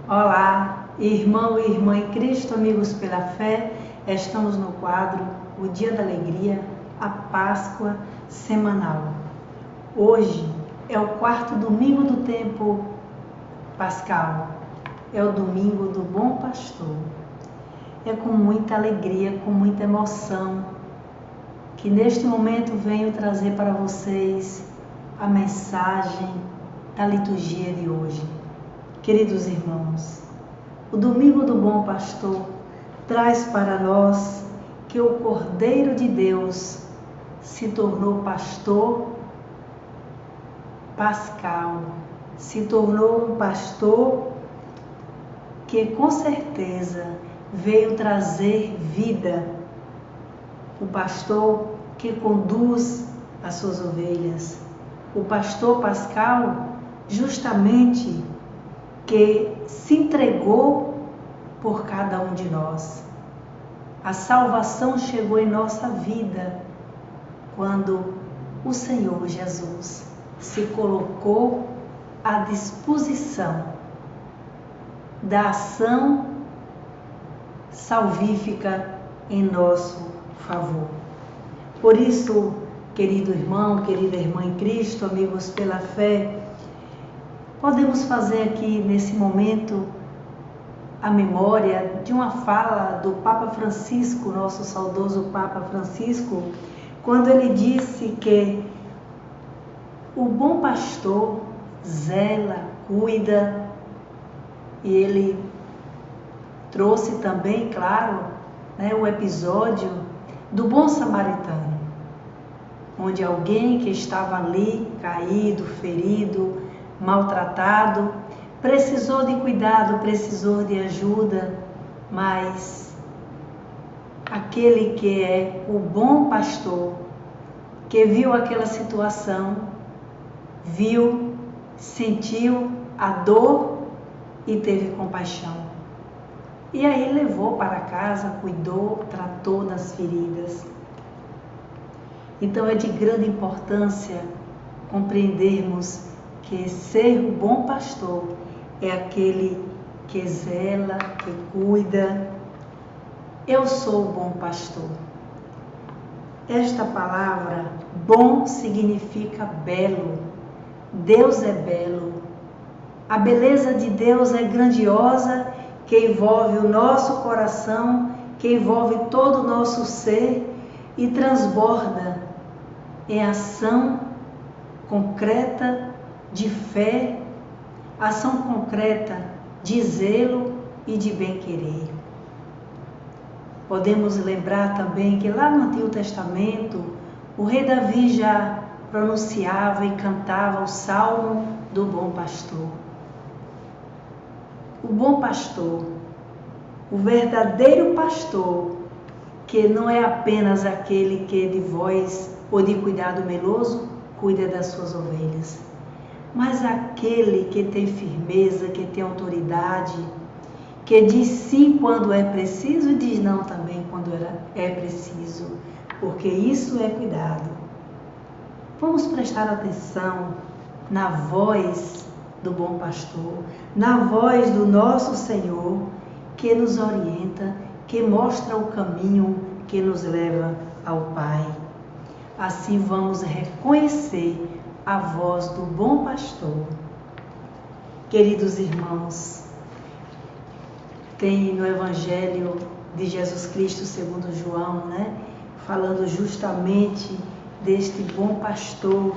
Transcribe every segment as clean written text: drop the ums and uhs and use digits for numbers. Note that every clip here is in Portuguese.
Olá, irmão e irmã em Cristo, amigos pela fé, estamos no quadro O Dia da Alegria, a Páscoa semanal. Hoje é o quarto domingo do tempo pascal, é o domingo do Bom Pastor. É com muita alegria, com muita emoção, que neste momento venho trazer para vocês a mensagem da liturgia de hoje. Queridos irmãos, o domingo do Bom Pastor traz para nós que o Cordeiro de Deus se tornou pastor pascal, se tornou um pastor que com certeza veio trazer vida, o pastor que conduz as suas ovelhas, o pastor pascal justamente que se entregou por cada um de nós. A salvação chegou em nossa vida quando o Senhor Jesus se colocou à disposição da ação salvífica em nosso favor. Por isso, querido irmão, querida irmã em Cristo, amigos pela fé, podemos fazer aqui nesse momento a memória de uma fala do Papa Francisco, nosso saudoso Papa Francisco, quando ele disse que o bom pastor zela, cuida, e ele trouxe também, claro, o episódio do bom samaritano, onde alguém que estava ali, caído, ferido, maltratado, precisou de cuidado, precisou de ajuda, mas aquele que é o bom pastor, que viu aquela situação, viu, sentiu a dor e teve compaixão. E aí levou para casa, cuidou, tratou das feridas. Então é de grande importância compreendermos que ser o bom pastor é aquele que zela, que cuida. Eu sou o bom pastor. Esta palavra, bom, significa belo. Deus é belo. A beleza de Deus é grandiosa, que envolve o nosso coração, que envolve todo o nosso ser e transborda em ação concreta de fé, ação concreta de zelo e de bem-querer. Podemos lembrar também que lá no Antigo Testamento, o rei Davi já pronunciava e cantava o Salmo do Bom Pastor. O bom pastor, o verdadeiro pastor, que não é apenas aquele que de voz ou de cuidado meloso cuida das suas ovelhas, mas aquele que tem firmeza, que tem autoridade, que diz sim quando é preciso e diz não também quando é preciso, porque isso é cuidado. Vamos prestar atenção na voz do bom pastor, na voz do nosso Senhor, que nos orienta, que mostra o caminho que nos leva ao Pai. Assim vamos reconhecer a voz do bom pastor. Queridos irmãos, tem no Evangelho de Jesus Cristo segundo João, falando justamente deste bom pastor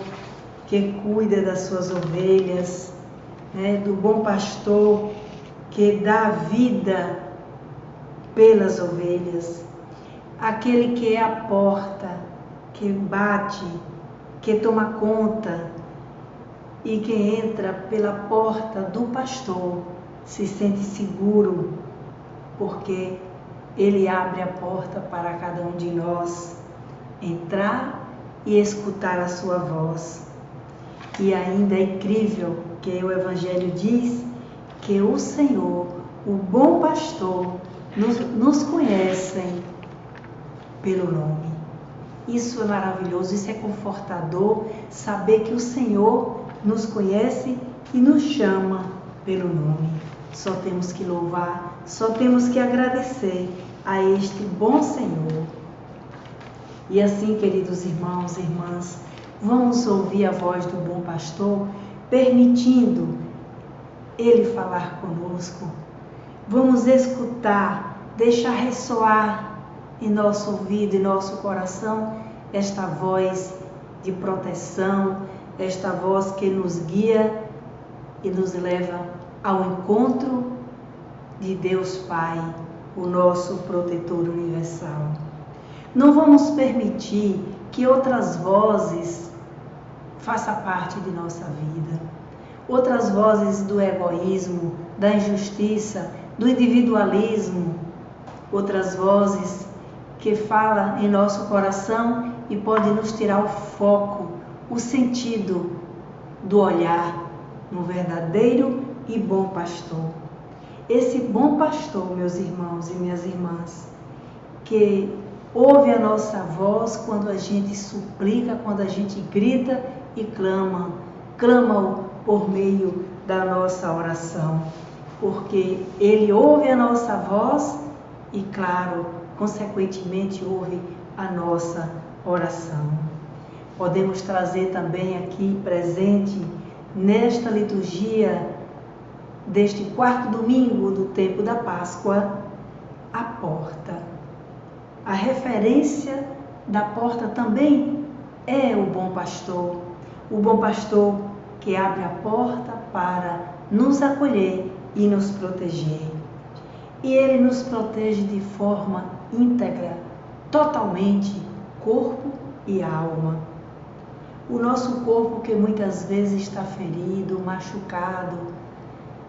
que cuida das suas ovelhas, do bom pastor que dá vida pelas ovelhas, aquele que é a porta, que bate, que toma conta e que entra pela porta do pastor se sente seguro, porque ele abre a porta para cada um de nós entrar e escutar a sua voz. E ainda é incrível que o Evangelho diz que o Senhor, o bom pastor, nos conhece pelo nome. Isso é maravilhoso, isso é confortador, saber que o Senhor nos conhece e nos chama pelo nome. só temos que louvar, só temos que agradecer a este bom Senhor. E assim, queridos irmãos e irmãs, vamos ouvir a voz do bom pastor, permitindo Ele falar conosco. Vamos escutar, deixar ressoar em nosso ouvido e nosso coração esta voz de proteção, esta voz que nos guia e nos leva ao encontro de Deus Pai, o nosso protetor universal. Não vamos permitir que outras vozes façam parte de nossa vida. Outras vozes do egoísmo, da injustiça, do individualismo. Outras vozes que falam em nosso coração e podem nos tirar o foco, o sentido do olhar no verdadeiro e bom pastor. Esse bom pastor, meus irmãos e minhas irmãs, que ouve a nossa voz quando a gente suplica, quando a gente grita e clama-o por meio da nossa oração, porque Ele ouve a nossa voz e, claro, consequentemente ouve a nossa oração. Podemos trazer também aqui presente, nesta liturgia deste quarto domingo do tempo da Páscoa, a porta. A referência da porta também é o bom pastor que abre a porta para nos acolher e nos proteger. E Ele nos protege de forma íntegra, totalmente, corpo e alma. O nosso corpo que muitas vezes está ferido, machucado,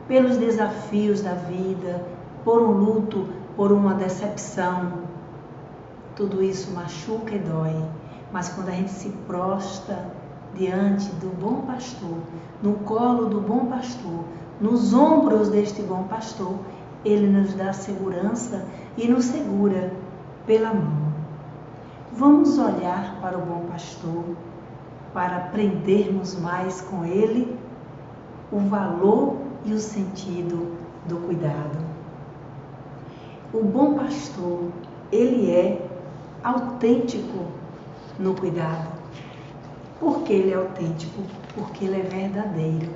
pelos desafios da vida, por um luto, por uma decepção. Tudo isso machuca e dói, mas quando a gente se prostra diante do bom pastor, no colo do bom pastor, nos ombros deste bom pastor, Ele nos dá segurança e nos segura pela mão. Vamos olhar para o bom pastor, para aprendermos mais com Ele o valor e o sentido do cuidado. O bom pastor, ele é autêntico no cuidado. Por que ele é autêntico? Porque ele é verdadeiro.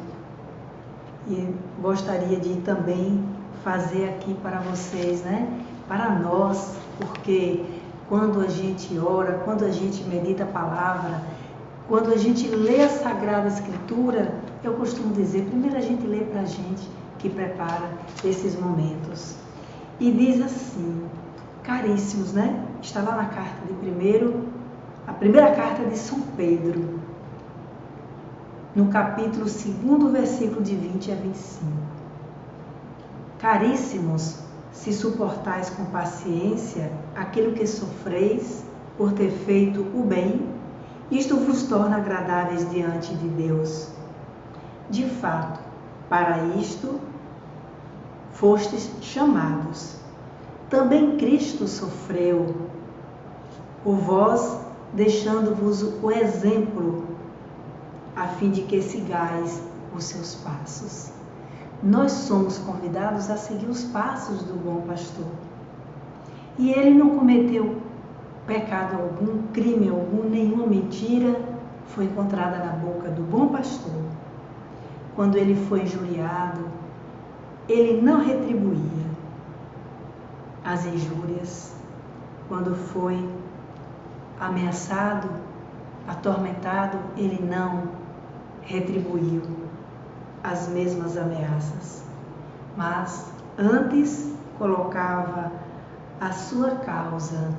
E gostaria de também fazer aqui para vocês, para nós, porque quando a gente ora, quando a gente medita a palavra, quando a gente lê a Sagrada Escritura, eu costumo dizer, primeiro a gente lê para a gente, que prepara esses momentos. E diz assim, caríssimos, Está lá na carta a primeira carta de São Pedro, no capítulo 2, versículo de 20 a 25. Caríssimos, se suportais com paciência aquilo que sofreis por ter feito o bem, isto vos torna agradáveis diante de Deus. De fato, para isto fostes chamados. Também Cristo sofreu por vós, deixando-vos o exemplo, a fim de que sigais os seus passos. Nós somos convidados a seguir os passos do bom pastor. E ele não cometeu pecado algum, crime algum, nenhuma mentira foi encontrada na boca do bom pastor. Quando ele foi injuriado, ele não retribuía as injúrias. Quando foi ameaçado, atormentado, ele não retribuiu as mesmas ameaças, mas antes colocava a sua causa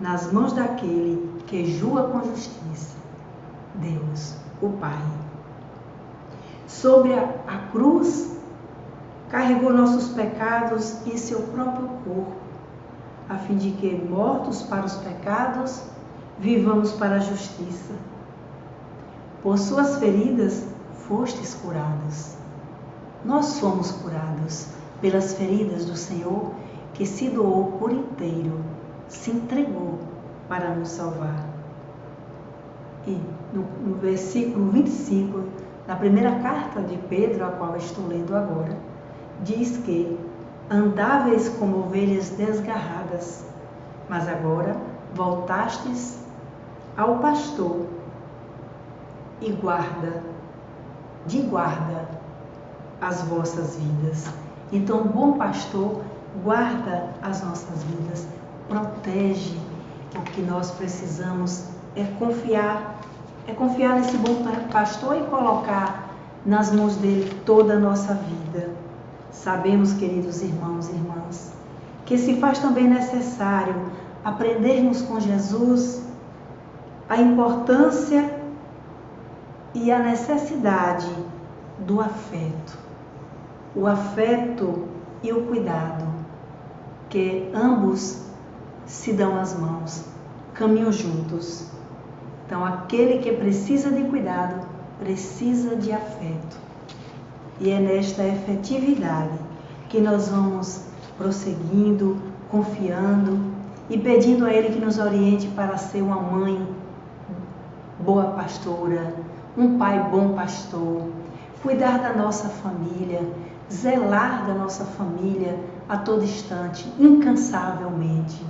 nas mãos daquele que julga com justiça, Deus, o Pai. Sobre a cruz, carregou nossos pecados em seu próprio corpo, a fim de que, mortos para os pecados, vivamos para a justiça. Por suas feridas fostes curados. Nós somos curados pelas feridas do Senhor, que se doou por inteiro, se entregou para nos salvar. E no versículo 25, na primeira carta de Pedro, a qual estou lendo agora, diz que andáveis como ovelhas desgarradas, mas agora voltastes ao pastor e guarda as vossas vidas. Então, o bom pastor guarda as nossas vidas, protege. O que nós precisamos é confiar nesse bom pastor e colocar nas mãos dele toda a nossa vida. Sabemos, queridos irmãos e irmãs, que se faz também necessário aprendermos com Jesus a importância e a necessidade do afeto. O afeto e o cuidado, que ambos se dão as mãos, caminham juntos. Então, aquele que precisa de cuidado, precisa de afeto. E é nesta efetividade que nós vamos prosseguindo, confiando e pedindo a Ele que nos oriente para ser uma mãe boa pastora, um pai bom pastor, cuidar da nossa família, zelar da nossa família a todo instante, incansavelmente.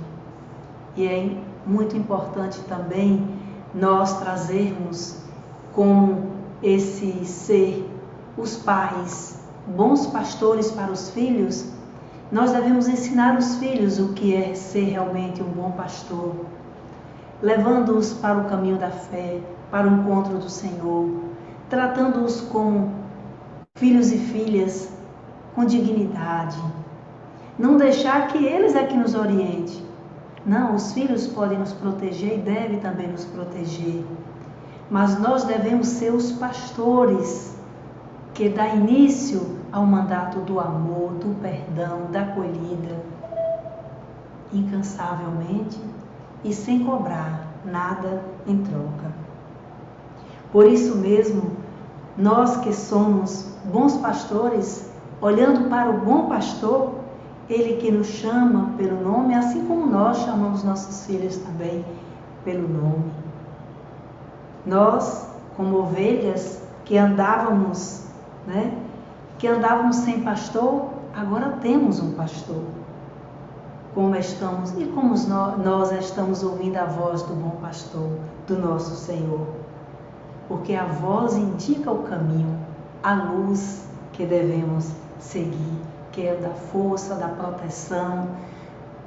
E é muito importante também nós trazermos como esse ser, os pais, bons pastores para os filhos. Nós devemos ensinar os filhos o que é ser realmente um bom pastor, levando-os para o caminho da fé, para o encontro do Senhor, tratando-os como filhos e filhas com dignidade. Não deixar que eles é que nos oriente. Não, os filhos podem nos proteger e devem também nos proteger. Mas nós devemos ser os pastores que dá início ao mandato do amor, do perdão, da acolhida, incansavelmente e sem cobrar nada em troca. Por isso mesmo, nós que somos bons pastores, olhando para o bom pastor, ele que nos chama pelo nome, assim como nós chamamos nossos filhos também pelo nome. Nós, como ovelhas que andávamos, sem pastor, agora temos um pastor. Como estamos e como nós estamos ouvindo a voz do bom pastor, do nosso Senhor. Porque a voz indica o caminho, a luz que devemos seguir, que é da força, da proteção,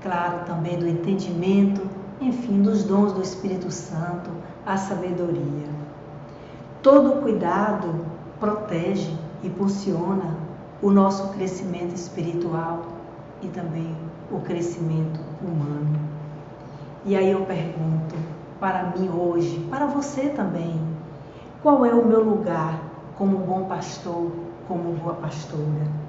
claro, também do entendimento, enfim, dos dons do Espírito Santo, a sabedoria. Todo cuidado protege e impulsiona o nosso crescimento espiritual e também o crescimento humano. E aí eu pergunto, para mim hoje, para você também, qual é o meu lugar como bom pastor, como boa pastora?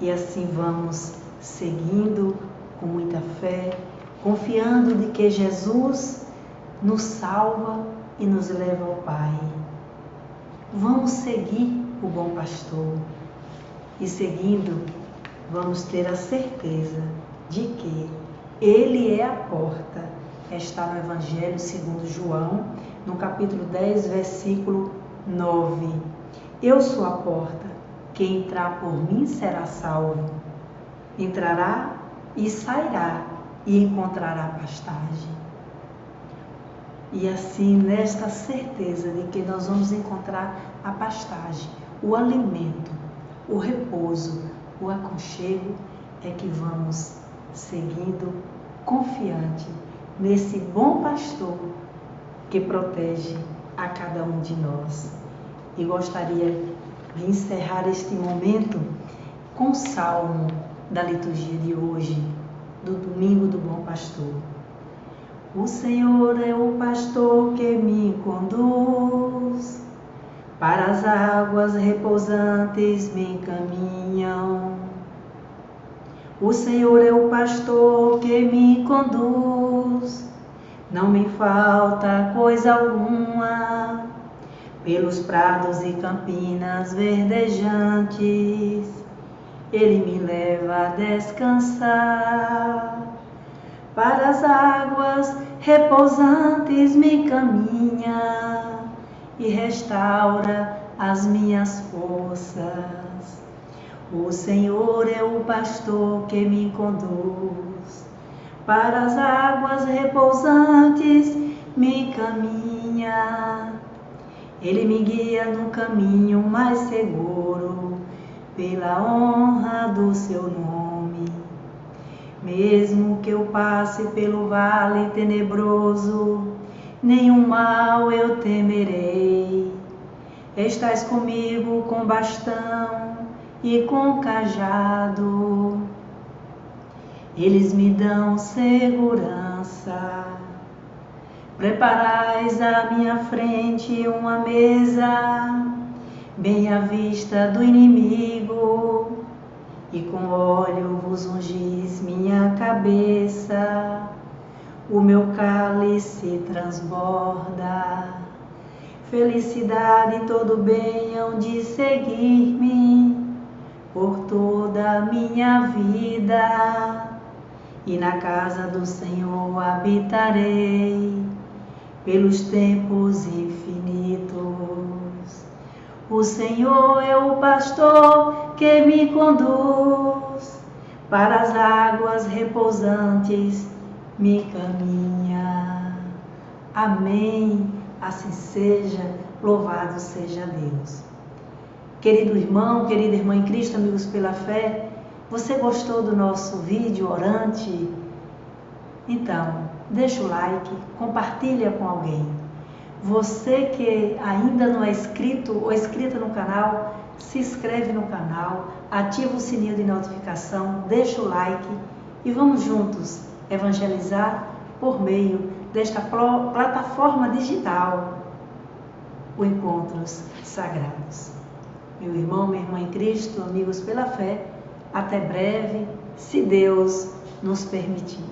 E assim vamos seguindo com muita fé, confiando de que Jesus nos salva e nos leva ao Pai. Vamos seguir o bom pastor e seguindo, vamos ter a certeza de que Ele é a porta. Está no Evangelho segundo João, no capítulo 10, versículo 9. Eu sou a porta, quem entrar por mim será salvo. Entrará e sairá e encontrará pastagem. E assim, nesta certeza de que nós vamos encontrar a pastagem, o alimento, o repouso, o aconchego, é que vamos seguindo confiante nesse bom pastor que protege a cada um de nós. E gostaria de encerrar este momento com o salmo da liturgia de hoje, do domingo do bom pastor. O Senhor é o pastor que me conduz, para as águas repousantes me encaminham. O Senhor é o pastor que me conduz, não me falta coisa alguma. Pelos prados e campinas verdejantes, Ele me leva a descansar. Para as águas repousantes me encaminha e restaura as minhas forças. O Senhor é o pastor que me conduz, para as águas repousantes me caminha. Ele me guia no caminho mais seguro, pela honra do seu nome. Mesmo que eu passe pelo vale tenebroso, nenhum mal eu temerei. Estás comigo com bastão e com cajado, eles me dão segurança. Preparais à minha frente uma mesa, bem à vista do inimigo, e com óleo vos ungis minha cabeça, o meu cálice transborda. Felicidade e todo bem hão de seguir-me por toda a minha vida, e na casa do Senhor habitarei pelos tempos infinitos. O Senhor é o pastor que me conduz, para as águas repousantes me caminha. Amém. Assim seja, louvado seja Deus. Querido irmão, querida irmã em Cristo, amigos pela fé, você gostou do nosso vídeo orante? Então, deixa o like, compartilha com alguém. Você que ainda não é inscrito ou inscrita no canal, se inscreve no canal, ativa o sininho de notificação, deixa o like e vamos juntos evangelizar por meio desta plataforma digital, o Encontros Sagrados. Meu irmão, minha irmã em Cristo, amigos pela fé, até breve, se Deus nos permitir.